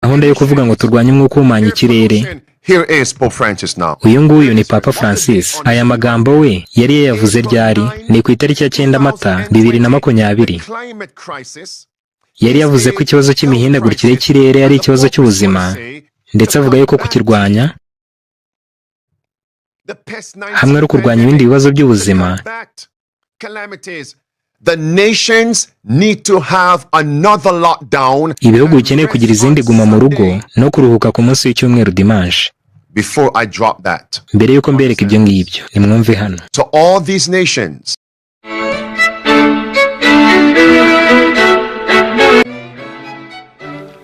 gahunda yo kuvuga ngo turwanye umwuka uhumanya ikirere. Uyu nguyu ni Papa Francis. Aya magambo we yari yayavuze ryari? Ni ku itariki ya 9 Mata 2020. Yari yavuze ko ikibazo cy'imihindagurikire y'ikirere ari ikibazo cy'ubuzima, ndetse avuga yuko kukirwanya hamwe no kurwanya ibindi bibazo by'ubuzima, ibihugu bikeneye kugira izindi guma mu rugo no kuruhuka ku munsi w'icyumweru dimanche. Mbere yuko mbereka ibyo ngibyo, nimwumve hano.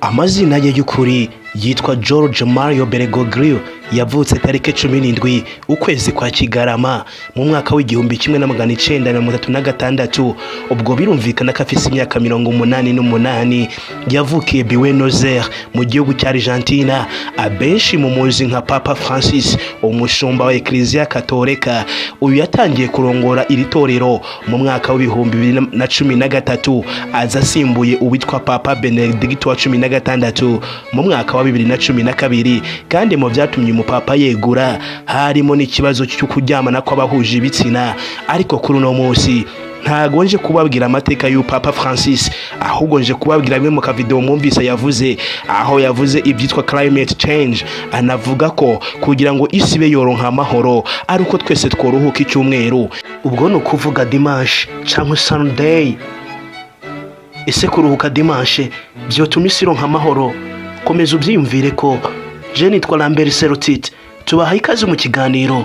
Amazina ye y'ukuri yitwa George Mario Bergoglio. Yavutse tariki 17 ukwezi kwa Kigarama mu mwaka w'igihumbi 1936. Ubwo birumvikana ko afise imyaka 88. Yavukiye Buenos Aires mu gihugu cya Argentina. Abenshi mu muzi nka Papa Francis, umushumba wa Ecclesia Katolika. Uyu yatangiye kurongora iri torero mu mwaka w'ibihumbi 2013, azasimbuye uwitwa Papa Benedict wa 16 mu mwaka wa 2012. kandi mu byatumye umupapa yegura harimo n'ikibazo cyo kuryamana kw'abahuje ibitsina. Ariko kuri uno munsi ntago nje kubabwira amateka y'u Papa Francis, ahubwo nje kubabwira bimwe mu kavideo mwumvise yavuze, aho yavuze ibyitwa climate change. Anavuga ko kugira ngo isi be yoronka amahoro ari uko twese tworohuka icyumweru. Ubwo no kuvuga dimanche cyangwa Sunday. Ese kuruhuka dimanche byotuma isi ironka amahoro? Komeza ubyiyumvire ko je nitwa Lambert Serotite, tubaha ikaze mu kiganiro.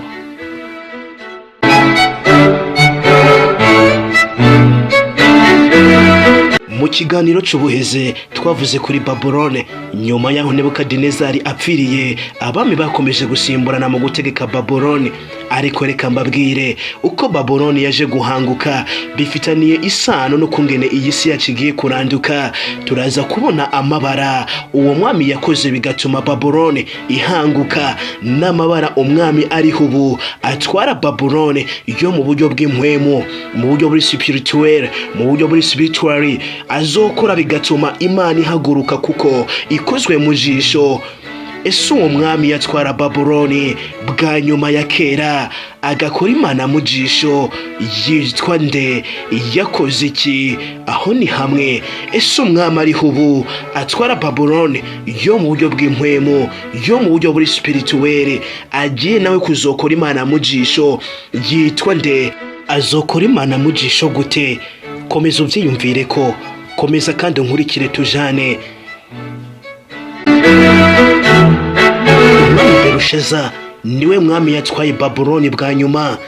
Mu kiganiro cy'ubuheze twavuze kuri Babylone. Nyuma yaho Nebukadinezari apfiriye, abami bakomeje gusimburana mu gutegeka Babylone. Ariko reka mbabwire uko Babylone yaje guhanguka bifitaniye isano no kungene iyi si yacigiye kuranduka. Turaza kubona amabara uwo mwami yakoze bigatuma Babylone ihanguka, n'amabara umwami ari ubu atwara Babylone yo mu buryo bw'impwemu, mu buryo buri spirituel, mu buryo buri spiritual, azokora bigatuma Imana ihaguruka kuko ikozwe mu jisho. Ese uwo mwami yatwara Babylone bwa nyuma ya kera agakora Imana mu jisho yitwa nde? Yakoze iki? Aho ni hamwe. Ese umwami ari ubu atwara Babylone yo mu buryo bw'impwemu, yo mu buryo buri spirituel, agiye nawe kuzokora Imana mu jisho yitwa nde? Azokora Imana mu jisho gute? Komeza ubyiyumvire ko, komeza kandi nkurikire tujane. Berusheza niwe mwami yatwaye Babylone bwa nyuma.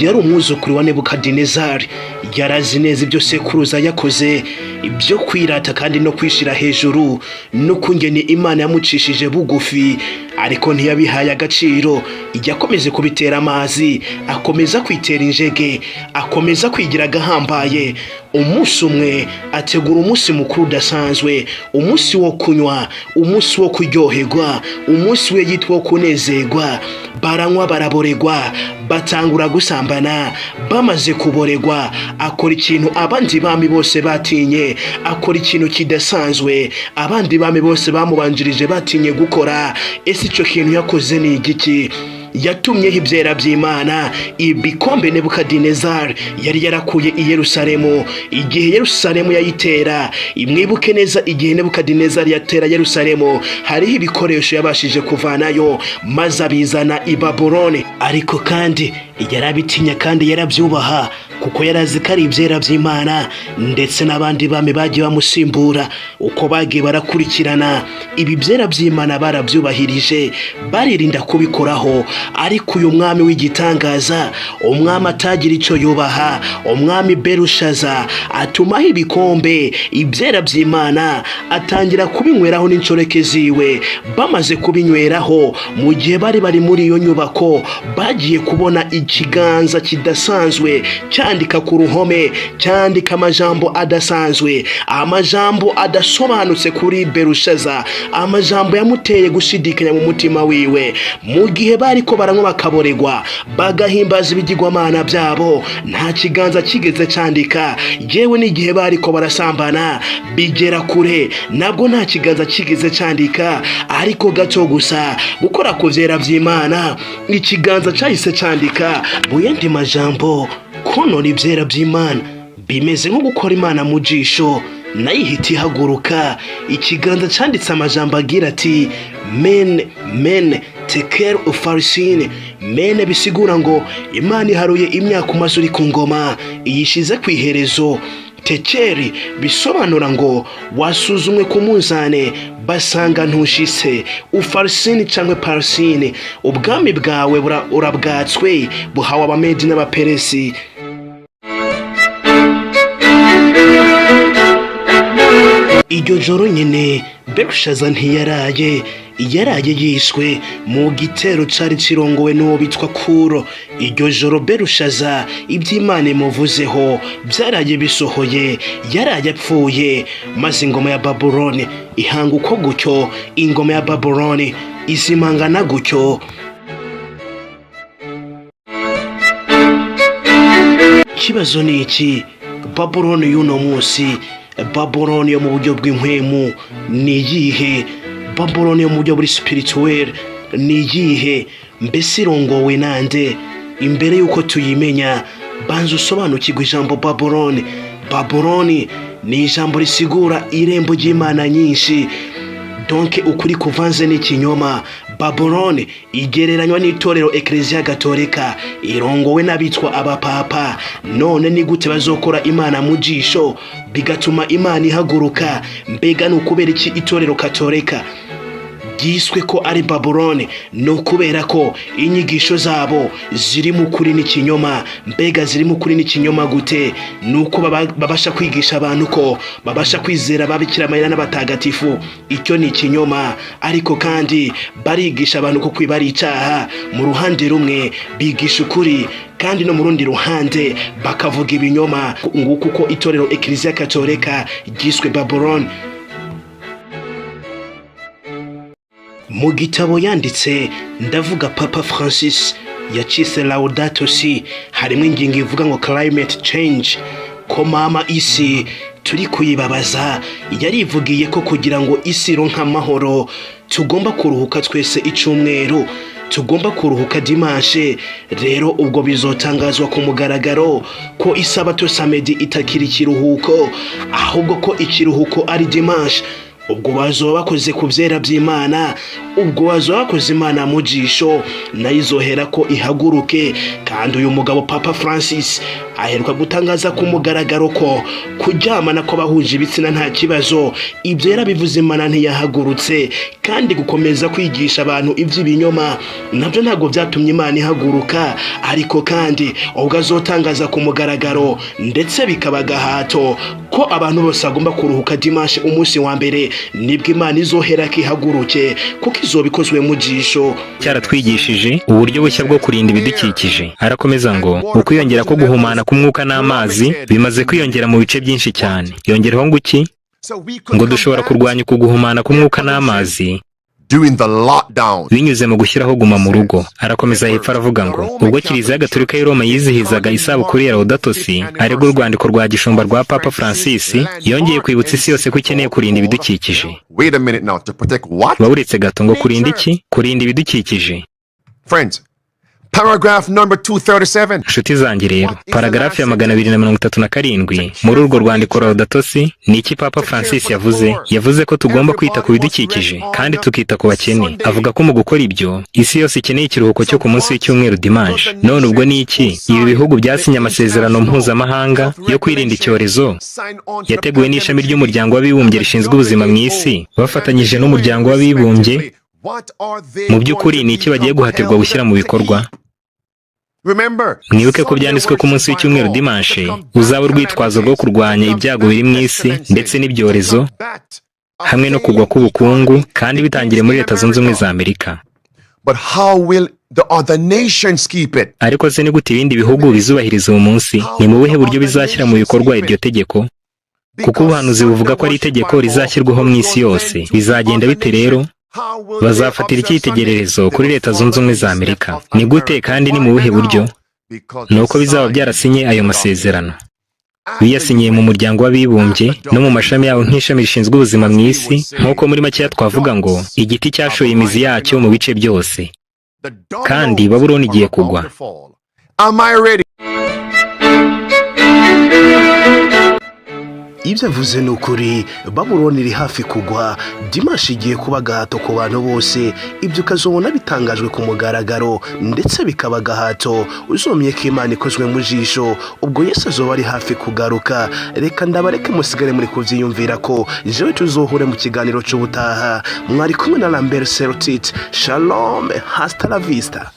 Yari umwuzukuru wa Nebukadinezari. Yarazi neza ibyo sekuruza yakoze, ibyo kwirata kandi no kwishira hejuru, no kungene Imana yamucishije bugufi. Ariko ntiyabihaye agaciro. Yakomeze kubitera amazi, akomeza kwitera injege, akomeza kwigira gahambaye. Umunsi umwe ategura umunsi mukuru udasanzwe, umunsi wo kunywa, umunsi wo kuryoherwa, umunsi we yitwa kunezerwa. Baranywa baraboregwa, batangura gusambana. Bamaze kuboregwa akora ikintu abandi bami bose batinye, akora ikintu kidasanzwe abandi bami bose bamubanjirije batinye gukora. Ese icyo kintu yakoze ni igiki? Yatumyeho ibyera by'Imana, ibikombe Nebukadinezari yari yarakuye i Yerusalemu. Igihe Yerusalemu yayitera, imwibuke neza igihe Nebukadinezari yatera Yerusalemu, hariho ibikoresho yabashije kuvanayo maze abizana i Babylone. Ariko kandi yarabitinya kandi yarabyubaha kuko yarazi ko ari ibyera by'Imana, ndetse n'abandi bami bagiye bamusimbura uko bagiye barakurikirana. Ibi byera by'Imana barabyubahirije, baririnda kubikoraho. Ariko uyu mwami w'igitangaza, umwami atagira icyo yubaha, umwami Berushaza, atumaho ibikombe ibyera by'Imana, atangira kubinyweraho n'inshoreke ziwe. Bamaze kubinyweraho, mu gihe bari muri iyo nyubako, bagiye kubona ikiganza kidasanzwe cyandika ku ruhome, cyandika amajambo adasanzwe, amajambo adasobanutse kuri Berushaza, amajambo yamuteye gushidikanya mu mutima wiwe. Mu gihe bari bariko baranywa bakaboregwa bagahimbaza ibigirwamana byabo, nta kiganza kigeze candika. Yewe n'igihe bariko barasambana bigera kure, nabwo nta kiganza kigeze candika. Ariko gato gusa gukora ku vyera vy'Imana, ikiganza cahise candika. Mu yandi majambo, konona ivyera vy'Imana bimeze nko gukora Imana mu jisho, nayo ihita ihaguruka. Ikiganza canditse amajambo agira ati men tekel ufarisine. Mene bisigura ngo Imana iharuye imyaka umaze uri ku ngoma, iyishize ku iherezo. Tekeri bisobanura ngo wasuzumwe ku munzane basanga ntushise. Ufarisine cyangwa parisine, ubwami bwawe urabwatswe, buhawe Abamedi n'Abaperesi. Iryo joro nyene Belushaza ntiyaraye, yaraye yishwe mu gitero cari cirongowe n'uwo bitwa Kuro. Iryo joro Belushaza iby'Imana imuvuzeho byaraye bisohoye, yaraye apfuye. Maze ingoma ya Babuloni ihanga uko gutyo, ingoma ya Babuloni izimangana gutyo. Kibazo ni iki? Babuloni y'uno munsi, Babuloni yo mu buryo bw'impwemu ni iyihe? Babuloni yo mu buryo buri spirituel ni iyihe? Mbese irongowe nande? Imbere yuko tuyimenya, banza usobanukirwe ijambo Babuloni. Babuloni ni ijambo risigura irembo ry'Imana nyinshi, donc ukuri kuvanze n'ikinyoma. Babuloni igereranywa n'itorero Ecclesia Gatolika, irongowe n'abitwa abapapa. None ni gute bazokora Imana mu jisho bigatuma Imana ihaguruka? Mbega ni ukubera iki itorero Katolika ryiswe ko ari Babuloni? No kubera ko inyigisho zabo ziri mu kuri n'ikinyoma. Mbega ziri mu kuri n'ikinyoma gute? Nuko babasha kwigisha abantu ko babasha kwizera Babikira Mariya n'abatagatifu, icyo ni ikinyoma. Ariko kandi barigisha abantu ko kwibara icyaha. Mu ruhande rumwe bigisha ukuri, kandi no mu rundi ruhande bakavuga ibinyoma. Nguko uko itorero Ecclesia Katolika ryiswe Babuloni. Mu gitabo yanditse, ndavuga Papa Francis yacise Laudato Si, harimo ingingo ivuga ngo climate change, ko mama isi turi kuyibabaza. Yarivugiye ko kugira ngo isi ironke amahoro tugomba kuruhuka twese icumweru, tugomba kuruhuka dimanche. Rero ubwo bizotangazwa ku mugaragaro ko isabato samedi itakiri ikiruhuko, ahubwo ko ikiruhuko ari dimanche. Ubwo bazoba bakoze ku vyera by'Imana, ubwo bazoba bakoze Imana mu jisho, nayo izohera ko ihaguruke. Kandi uyu mugabo Papa Francis aheruka gutangaza ku mugaragaro ko kuryamana ko bahuje ibitsina nta kibazo. Ibyo yarabivuze, Imana ntiyahagurutse. Kandi gukomeza kwigisha abantu iby'ibinyoma nabyo ntabwo byatumye Imana ihaguruka. Ariko kandi ubwo azotangaza ku mugaragaro ndetse bikaba gahato ko abantu bose agomba kuruhuka dimanche umunsi wa mbere, nibwo Imana izohera kihaguruke, kuko izobikozwe mu jisho. Cyaratwigishije uburyo bushya bwo kurinda ibidukikije. Arakomeza ngo ukwiyongera ko guhumana k'umwuka n'amazi bimaze kwiyongera mu bice byinshi cyane. Yongeraho ngo iki? Ngo dushobora kurwanya uku guhumana k'umwuka n'amazi binyuze mu gushyiraho guma mu rugo. Arakomeza hepfo aravuga ngo ubwo Kiliziya Gatolika y'i Roma yizihizaga isabukuru ya Laudato Si, aregwa urwandiko rwa gishumba rwa Papa Francis, yongeye kwibutsa isi yose ko ikeneye kurinda ibidukikije. Uretse gato, ngo kurinda iki? Kurinda ibidukikije. Paragraph number 237. Nshuti zanjye rero, paragarafu ya 237 muri urwo rwandiko Laudato Si, ni iki Papa Francis yavuze? Yavuze ko tugomba kwita ku bidukikije kandi tukita ku bakene. Avuga ko mu gukora ibyo, isi yose ikeneye ikiruhuko cyo ku munsi w'icyumweru dimanche. None ubwo ni iki? Ibi bihugu byasinye amasezerano mpuzamahanga yo kwirinda icyorezo yateguwe n'ishami ry'umuryango w'abibumbye rishinzwe ubuzima mu isi, bafatanyije n'umuryango w'abibumbye. Mu by'ukuri ni iki bagiye guhatirwa gushyira mu bikorwa? Mwibuke ko byanditswe ku munsi w'icyumweru dimanche uzaba urwitwazo rwo kurwanya ibyago biri mu isi ndetse n'ibyorezo hamwe no kugwa k'ubukungu, kandi bitangire muri Leta Zunze Ubumwe za Amerika. Ariko se ni gute ibindi bihugu bizubahiriza uwo munsi? Ni mu buhe buryo bizashyira mu bikorwa iryo tegeko? Kuko ubuhanuzi buvuga ko ari itegeko rizashyirwaho mu isi yose. Bizagenda bite rero? bazafatira icyitegererezo kuri Leta Zunze Ubumwe za Amerika. Ni gute kandi ni mu buhe buryo? Ni uko bizaba byarasinye ayo masezerano. Biyasinyiye mu muryango w'abibumbye no mu mashami yawo nk'ishami rishinzwe ubuzima mu isi, nk'uko muri makeya twavuga ngo igiti cyashoye imizi yacyo mu bice byose. Kandi Babuloni igiye kugwa. Ibyo avuze ni ukuri, Babuloni iri hafi kugwa. Dimashi igiye kuba agahato ku bantu bose. Ibyo ukazobona bitangajwe ku mugaragaro, ndetse bikaba agahato uzomye ko Imana ikozwe mu jisho. Ubwo Yesu azoba ari hafi kugaruka. Reka ndabareke musigare muri kuvyiyumvira ko jewe tuzohure mu kiganiro cy'ubutaha. Mwari kumwe na Lambert Serotit. Shalom, hasta la vista.